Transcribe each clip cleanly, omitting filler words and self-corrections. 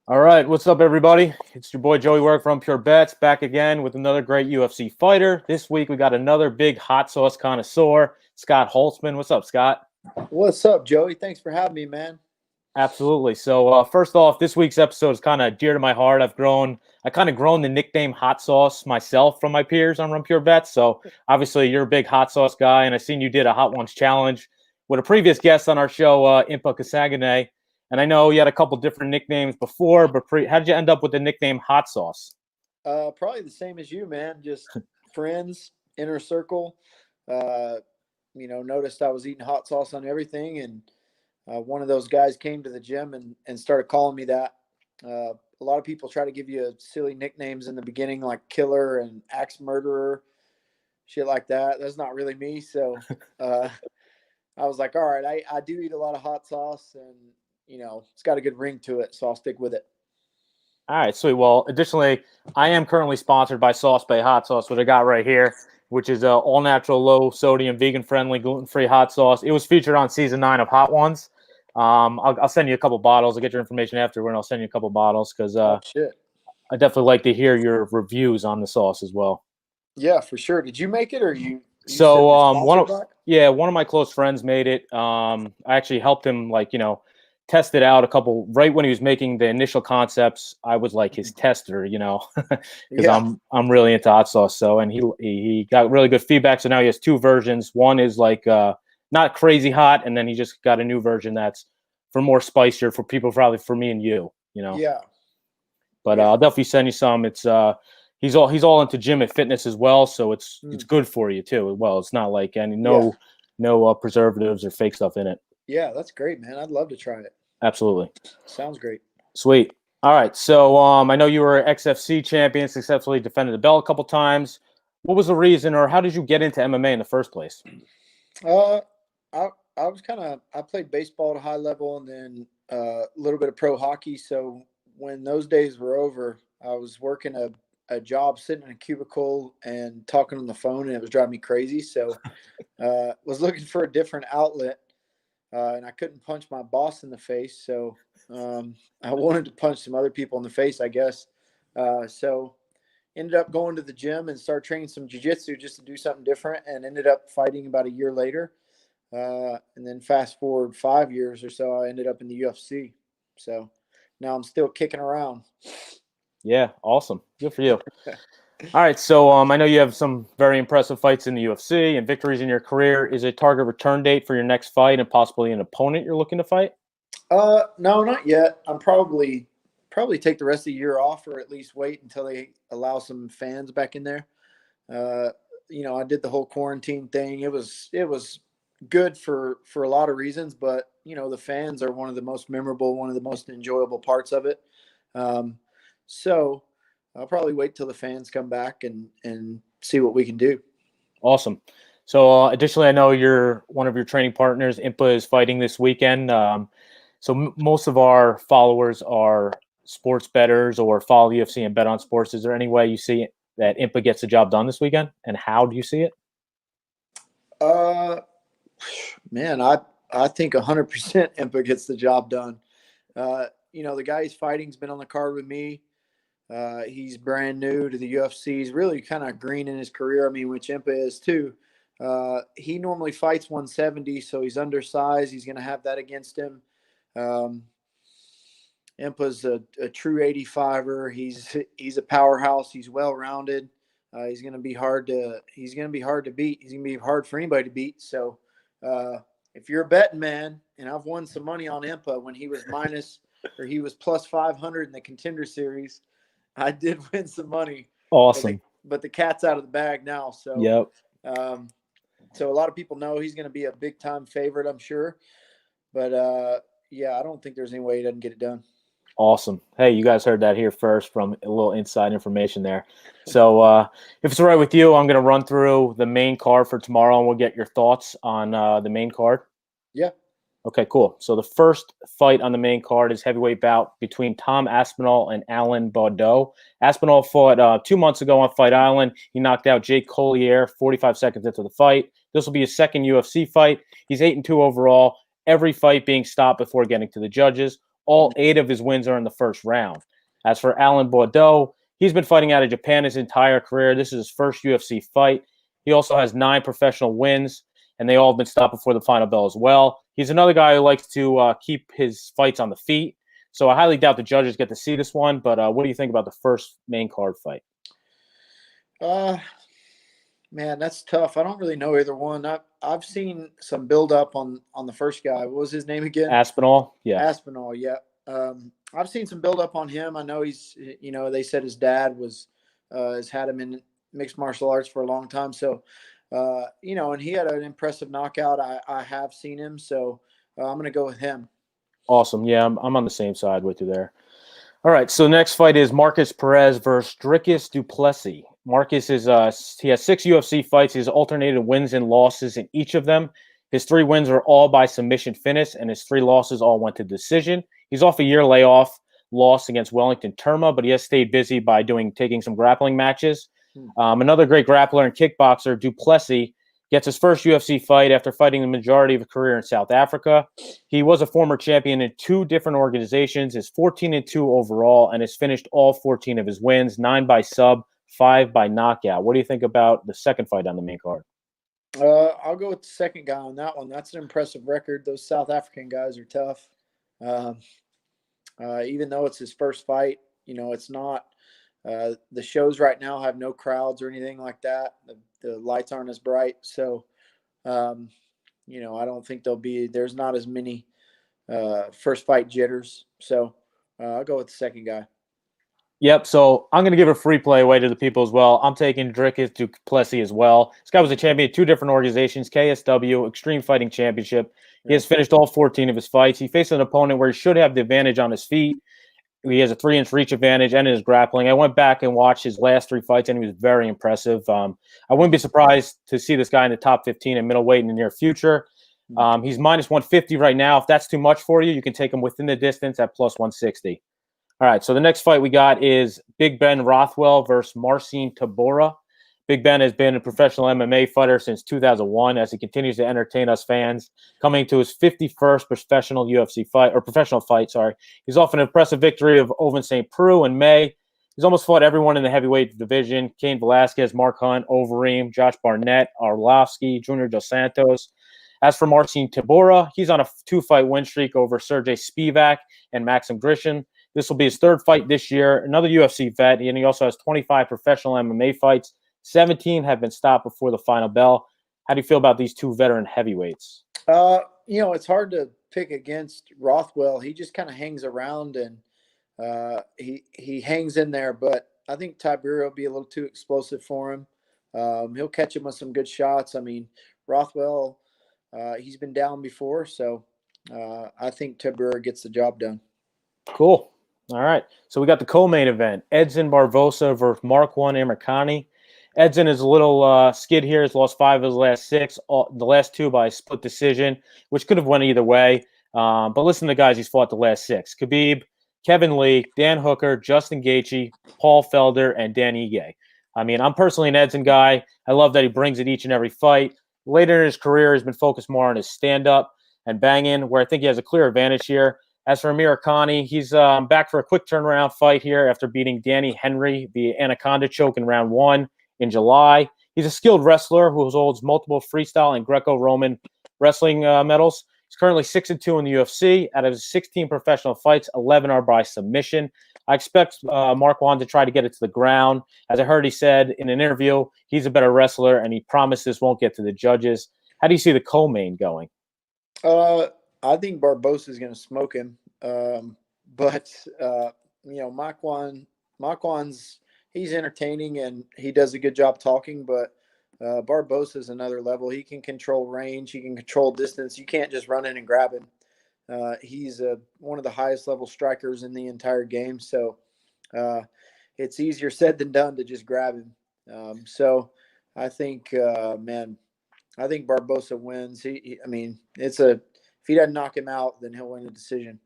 All right, what's up, everybody? It's your boy Joey Work from Pure Bets, back again with another great UFC fighter. This week we got another big hot sauce connoisseur, Scott Holtzman. What's up, Scott? What's up, Joey? Thanks for having me, man. Absolutely. So first off, this week's episode is kind of dear to my heart. I kind of grown the nickname Hot Sauce myself from my peers on Run Pure Bets. So obviously you're a big hot sauce guy, and I seen you did a Hot Ones challenge with a previous guest on our show, Sandhagen. And I know you had a couple different nicknames before, but how did you end up with the nickname Hot Sauce? Probably the same as you, man. Just friends, inner circle. Noticed I was eating hot sauce on everything, and one of those guys came to the gym and started calling me that. A lot of people try to give you silly nicknames in the beginning, like Killer and Axe Murderer, shit like that. That's not really me. So I was like, all right, I do eat a lot of hot sauce, and it's got a good ring to it, so I'll stick with it. All right, sweet. Well, additionally, I am currently sponsored by Sauce Bay Hot Sauce, what I got right here, which is all natural, low sodium, vegan friendly, gluten free hot sauce. It was featured on season 9 of Hot Ones. I'll send you a couple bottles. I'll get your information afterward, and I'll send you a couple bottles because I definitely like to hear your reviews on the sauce as well. Yeah, for sure. Did you make it, or you so one of my close friends made it. I actually helped him, test it out right when he was making the initial concepts. I was like his tester, because I'm really into hot sauce. So, and he got really good feedback. So now he has 2 versions. One is not crazy hot, and then he just got a new version that's for more spicier for people, probably for me and you. Yeah. But I'll definitely send you some. It's he's all into gym and fitness as well, so it's good for you too. Well, it's not like no preservatives or fake stuff in it. Yeah, that's great, man. I'd love to try it. Absolutely. Sounds great. Sweet. All right. So I know you were XFC champion, successfully defended the belt a couple times. What was the reason, or how did you get into MMA in the first place? I played baseball at a high level, and then a little bit of pro hockey. So when those days were over, I was working a job sitting in a cubicle and talking on the phone, and it was driving me crazy. So was looking for a different outlet. And I couldn't punch my boss in the face, so I wanted to punch some other people in the face, I guess. So ended up going to the gym and started training some jiu-jitsu just to do something different, and ended up fighting about a year later. And then fast forward 5 years or so, I ended up in the UFC. So now I'm still kicking around. Yeah, awesome. Good for you. All right, so I know you have some very impressive fights in the UFC and victories in your career. Is a target return date for your next fight and possibly an opponent you're looking to fight? No, not yet. I'm probably take the rest of the year off, or at least wait until they allow some fans back in there. I did the whole quarantine thing. It was good for a lot of reasons, but the fans are one of the most memorable, one of the most enjoyable parts of it. So I'll probably wait till the fans come back and see what we can do. Awesome. So additionally, I know one of your training partners, Impa, is fighting this weekend. So most of our followers are sports bettors or follow UFC and bet on sports. Is there any way you see that Impa gets the job done this weekend, and how do you see it? Man, I think 100% Impa gets the job done. The guy he's fighting's been on the card with me. He's brand new to the UFC. He's really kind of green in his career. I mean, which Impa is too. He normally fights 170, so he's undersized. He's going to have that against him. Impa's a true 85er. He's a powerhouse. He's well-rounded. He's going to be hard to beat. He's going to be hard for anybody to beat. So if you're a betting man, and I've won some money on Impa when he was he was plus 500 in the Contender Series. I did win some money. Awesome. But the cat's out of the bag now. So, yep. So a lot of people know he's going to be a big time favorite, I'm sure. But I don't think there's any way he doesn't get it done. Awesome. Hey, you guys heard that here first from a little inside information there. So if it's all right with you, I'm going to run through the main card for tomorrow, and we'll get your thoughts on the main card. Yeah. Okay, cool. So the first fight on the main card is heavyweight bout between Tom Aspinall and Alan Bordeaux. Aspinall fought 2 months ago on Fight Island. He knocked out Jake Collier 45 seconds into the fight. This will be his second UFC fight. He's 8-2 overall, every fight being stopped before getting to the judges. All 8 of his wins are in the first round. As for Alan Bordeaux, he's been fighting out of Japan his entire career. This is his first UFC fight. He also has 9 professional wins, and they all have been stopped before the final bell as well. He's another guy who likes to keep his fights on the feet. So I highly doubt the judges get to see this one. But what do you think about the first main card fight? Man, that's tough. I don't really know either one. I've seen some build up on the first guy. What was his name again? Aspinall. Yeah. Aspinall. Yeah. I've seen some build up on him. I know he's, they said his dad has had him in mixed martial arts for a long time. So, and he had an impressive knockout. I have seen him. So I'm going to go with him. Awesome. Yeah, I'm on the same side with you there. All right, so the next fight is Marcus Perez versus Dricus du Plessis. Marcus he has 6 UFC fights. He's alternated wins and losses in each of them. His 3 wins are all by submission finish, and his 3 losses all went to decision. He's off a year layoff, loss against Wellington Turma, but he has stayed busy by taking some grappling matches. Another great grappler and kickboxer, du Plessis, gets his first UFC fight after fighting the majority of his career in South Africa. He was a former champion in 2 different organizations, is 14-2 overall, and has finished all 14 of his wins, 9 by sub, 5 by knockout. What do you think about the second fight on the main card? I'll go with the second guy on that one. That's an impressive record. Those South African guys are tough. Even though it's his first fight, it's not. The shows right now have no crowds or anything like that. The lights aren't as bright. So, I don't think there's not as many first fight jitters. So I'll go with the second guy. Yep, so I'm going to give a free play away to the people as well. I'm taking Dricus du Plessis as well. This guy was a champion at 2 different organizations, KSW, Extreme Fighting Championship. He has finished all 14 of his fights. He faced an opponent where he should have the advantage on his feet. He has a 3-inch reach advantage and in his grappling. I went back and watched his last 3 fights, and he was very impressive. I wouldn't be surprised to see this guy in the top 15 in middleweight in the near future. He's minus 150 right now. If that's too much for you, you can take him within the distance at plus 160. All right, so the next fight we got is Big Ben Rothwell versus Marcin Tabora. Big Ben has been a professional MMA fighter since 2001 as he continues to entertain us fans, coming to his 51st professional fight. He's off an impressive victory of Ovince St. Preux in May. He's almost fought everyone in the heavyweight division: Cain Velasquez, Mark Hunt, Overeem, Josh Barnett, Arlovsky, Junior Dos Santos. As for Marcin Tabora, he's on a 2-fight win streak over Sergey Spivak and Maxim Grishin. This will be his 3rd fight this year, another UFC vet, and he also has 25 professional MMA fights. 17 have been stopped before the final bell. How do you feel about these 2 veteran heavyweights? It's hard to pick against Rothwell. He just kind of hangs around and he hangs in there, but I think Tabora will be a little too explosive for him. He'll catch him with some good shots. I mean, Rothwell, he's been down before, so I think Tabora gets the job done. Cool. All right. So we got the co-main event, Edson Barbosa versus Mark 1 Amir Connie. Edson is a little skid here. He's lost 5 of his last 6, the last 2 by split decision, which could have went either way. But listen to the guys he's fought the last 6. Khabib, Kevin Lee, Dan Hooker, Justin Gaethje, Paul Felder, and Dan Ige. I mean, I'm personally an Edson guy. I love that he brings it each and every fight. Later in his career, he's been focused more on his stand-up and banging, where I think he has a clear advantage here. As for Amir Connie, he's back for a quick turnaround fight here after beating Danny Henry via Anaconda choke in round 1 in July. He's a skilled wrestler who holds multiple freestyle and Greco-Roman wrestling medals. He's currently 6-2 in the UFC. Out of his 16 professional fights, 11 are by submission. I expect Mark 1 to try to get it to the ground. As I heard he said in an interview, he's a better wrestler, and he promised this won't get to the judges. How do you see the co-main going? I think Barbosa is going to smoke him. But Makwan's he's entertaining and he does a good job talking, but Barbosa is another level. He can control range. He can control distance. You can't just run in and grab him. He's one of the highest level strikers in the entire game. So it's easier said than done to just grab him. So I think, I think Barbosa wins. If he doesn't knock him out, then he'll win the decision.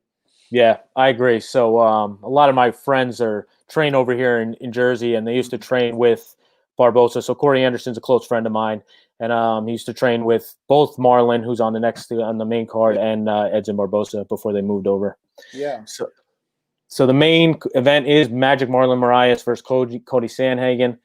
Yeah, I agree. So a lot of my friends are trained over here in Jersey, and they used to train with Barbosa. So Corey Anderson's a close friend of mine, and he used to train with both Marlon, who's on the main card, and Edson Barbosa before they moved over. Yeah. So the main event is Magic Marlon Moraes versus Cody Sandhagen.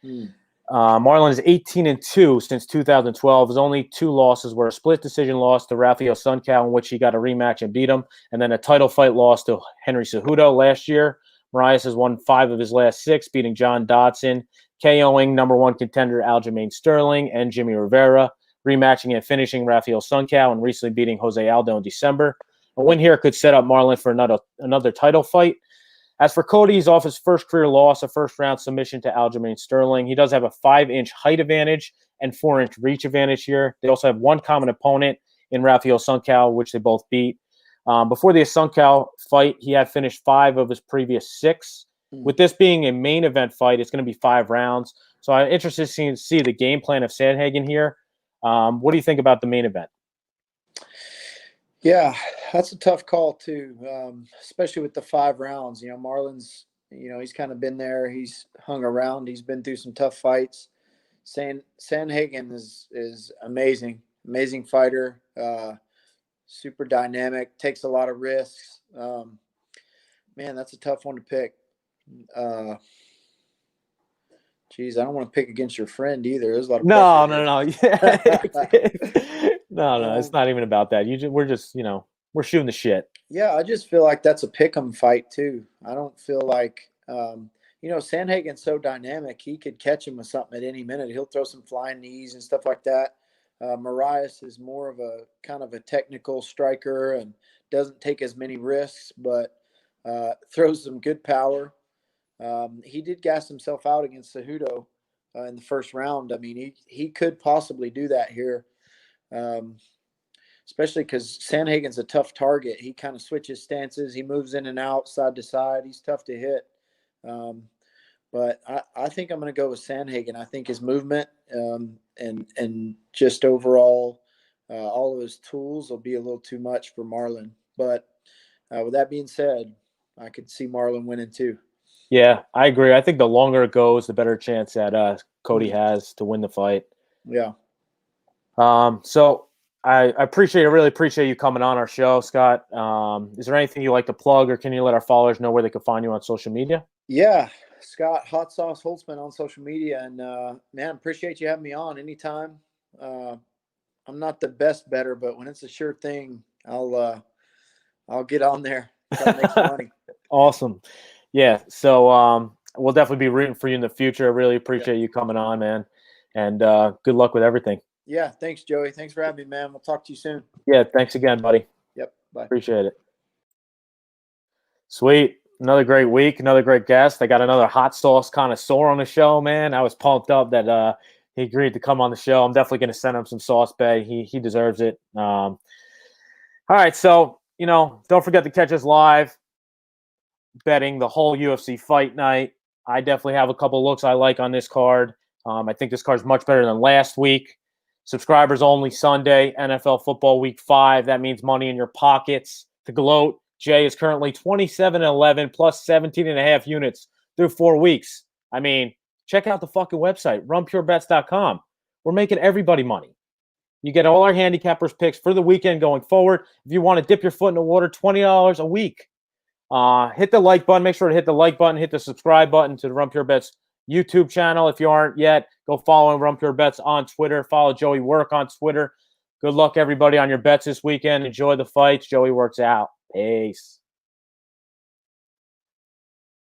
Marlon is 18-2 since 2012. His only 2 losses were a split decision loss to Rafael Suncal, in which he got a rematch and beat him, and then a title fight loss to Henry Cejudo last year. Moraes has won 5 of his last 6, beating John Dodson, KOing number 1 contender Aljamain Sterling and Jimmy Rivera, rematching and finishing Rafael Suncal, and recently beating Jose Aldo in December. A win here could set up Marlon for another title fight. As for Cody, he's off his first career loss, a first-round submission to Aljamain Sterling. He does have a 5-inch height advantage and 4-inch reach advantage here. They also have one common opponent in Rafael Suncal, which they both beat. Before the Suncal fight, he had finished 5 of his previous 6. With this being a main event fight, it's going to be 5 rounds. So I'm interested to see the game plan of Sandhagen here. What do you think about the main event? Yeah, that's a tough call too, especially with the 5 rounds. Marlon's, he's kind of been there. He's hung around. He's been through some tough fights. Sandhagen is amazing fighter, super dynamic, takes a lot of risks. Man, that's a tough one to pick. Geez, I don't want to pick against your friend either. There's a lot of no. No, it's not even about that. We're just, we're shooting the shit. Yeah, I just feel like that's a pick'em fight too. I don't feel like, Sandhagen's so dynamic. He could catch him with something at any minute. He'll throw some flying knees and stuff like that. Moraes is more of a kind of a technical striker and doesn't take as many risks, but throws some good power. He did gas himself out against Cejudo in the first round. I mean, he could possibly do that here. Especially because Sandhagen's a tough target. He kind of switches stances. He moves in and out, side to side. He's tough to hit. But I think I'm going to go with Sandhagen. I think his movement and just overall all of his tools will be a little too much for Marlon. But with that being said, I could see Marlon winning too. Yeah, I agree. I think the longer it goes, the better chance that Cody has to win the fight. Yeah. So I really appreciate you coming on our show, Scott. Is there anything you like to plug, or can you let our followers know where they can find you on social media? Yeah, Scott Hot Sauce Holtzman on social media, and man, appreciate you having me on anytime. I'm not the best better, but when it's a sure thing, I'll get on there. Try to make some money. Awesome. Yeah. So we'll definitely be rooting for you in the future. I really appreciate you coming on, man, and good luck with everything. Yeah, thanks, Joey. Thanks for having me, man. We'll talk to you soon. Yeah, thanks again, buddy. Yep, bye. Appreciate it. Sweet. Another great week, another great guest. I got another hot sauce connoisseur on the show, man. I was pumped up that he agreed to come on the show. I'm definitely going to send him some Sauce Bay. He deserves it. All right, so, don't forget to catch us live betting the whole UFC Fight Night. I definitely have a couple looks I like on this card. I think this card is much better than last week. Subscribers only Sunday, NFL football week 5. That means money in your pockets. To gloat, Jay is currently 27-11 plus 17.5 units through 4 weeks. I mean, check out the fucking website, runpurebets.com. We're making everybody money. You get all our handicappers picks for the weekend going forward. If you want to dip your foot in the water, $20 a week. Hit the like button. Make sure to hit the like button. Hit the subscribe button to the Run Pure Bets YouTube channel. If you aren't yet, go follow Run Pure Bets on Twitter. Follow Joey Work on Twitter. Good luck, everybody, on your bets this weekend. Enjoy the fights. Joey works out. Peace.